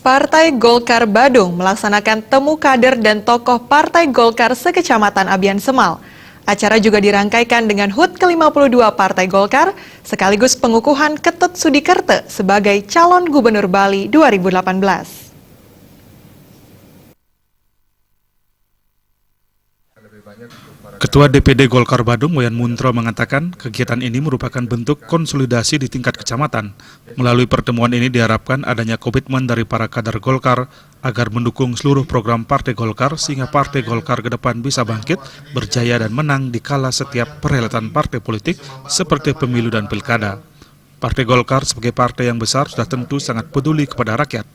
Partai Golkar Badung melaksanakan temu kader dan tokoh Partai Golkar sekecamatan Abian Semal. Acara juga dirangkaikan dengan HUT ke-52 Partai Golkar, sekaligus pengukuhan Ketut Sudikerte sebagai calon Gubernur Bali 2018. Ketua DPD Golkar Badung, Wayan Muntro, mengatakan kegiatan ini merupakan bentuk konsolidasi di tingkat kecamatan. Melalui pertemuan ini diharapkan adanya komitmen dari para kader Golkar agar mendukung seluruh program Partai Golkar sehingga Partai Golkar ke depan bisa bangkit, berjaya dan menang di kala setiap perhelatan partai politik seperti pemilu dan pilkada. Partai Golkar sebagai partai yang besar sudah tentu sangat peduli kepada rakyat.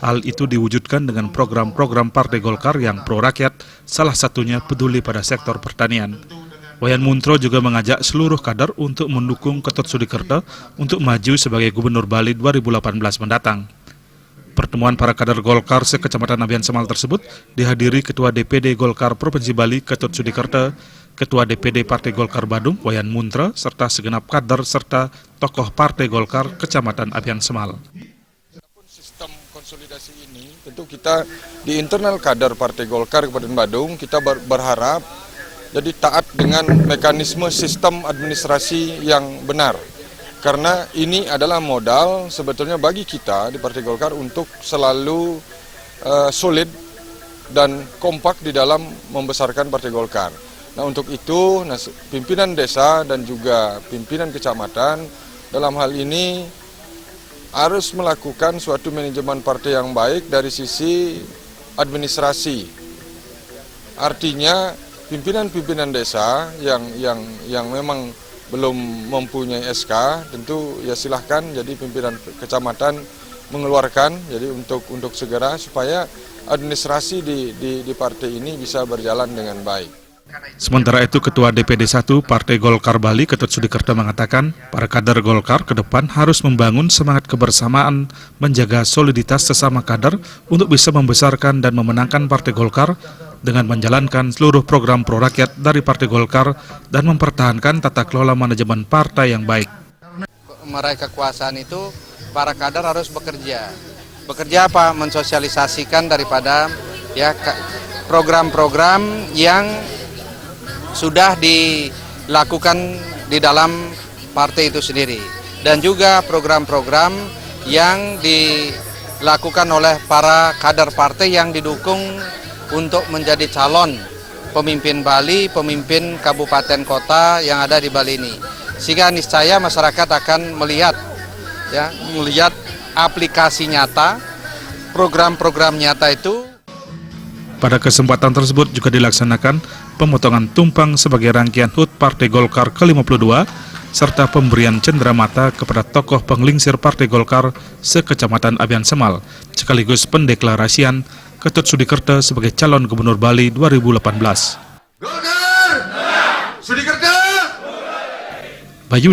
Hal itu diwujudkan dengan program-program Partai Golkar yang pro-rakyat, salah satunya peduli pada sektor pertanian. Wayan Muntro juga mengajak seluruh kader untuk mendukung Ketut Sudikerte untuk maju sebagai Gubernur Bali 2018 mendatang. Pertemuan para kader Golkar sekecamatan Abian Semal tersebut dihadiri Ketua DPD Golkar Provinsi Bali Ketut Sudikerte, Ketua DPD Partai Golkar Badung Wayan Muntro, serta segenap kader serta tokoh Partai Golkar Kecamatan Abian Semal. Konsolidasi ini tentu kita di internal kader Partai Golkar Kabupaten Badung kita berharap jadi taat dengan mekanisme sistem administrasi yang benar, karena ini adalah modal sebetulnya bagi kita di Partai Golkar untuk selalu solid dan kompak di dalam membesarkan Partai Golkar. Nah, untuk itu pimpinan desa dan juga pimpinan kecamatan dalam hal ini harus melakukan suatu manajemen partai yang baik dari sisi administrasi. Artinya pimpinan-pimpinan desa yang memang belum mempunyai SK, tentu ya silahkan jadi pimpinan kecamatan mengeluarkan jadi untuk segera supaya administrasi di partai ini bisa berjalan dengan baik. Sementara itu, Ketua DPD 1 Partai Golkar Bali Ketut Sudikerte mengatakan para kader Golkar ke depan harus membangun semangat kebersamaan, menjaga soliditas sesama kader untuk bisa membesarkan dan memenangkan Partai Golkar dengan menjalankan seluruh program pro-rakyat dari Partai Golkar dan mempertahankan tata kelola manajemen partai yang baik. Meraih kekuasaan itu para kader harus bekerja. Bekerja apa? Mensosialisasikan daripada ya program-program yang sudah dilakukan di dalam partai itu sendiri, dan juga program-program yang dilakukan oleh para kader partai yang didukung untuk menjadi calon pemimpin Bali, pemimpin kabupaten kota yang ada di Bali ini, sehingga niscaya masyarakat akan melihat aplikasi nyata, program-program nyata itu. Pada kesempatan tersebut juga dilaksanakan pemotongan tumpang sebagai rangkaian HUT Partai Golkar ke-52 serta pemberian cenderamata kepada tokoh penglingsir Partai Golkar sekecamatan Abian Semal, sekaligus pendeklarasian Ketut Sudikerte sebagai calon Gubernur Bali 2018. Golkar! Sudikerte! Bayu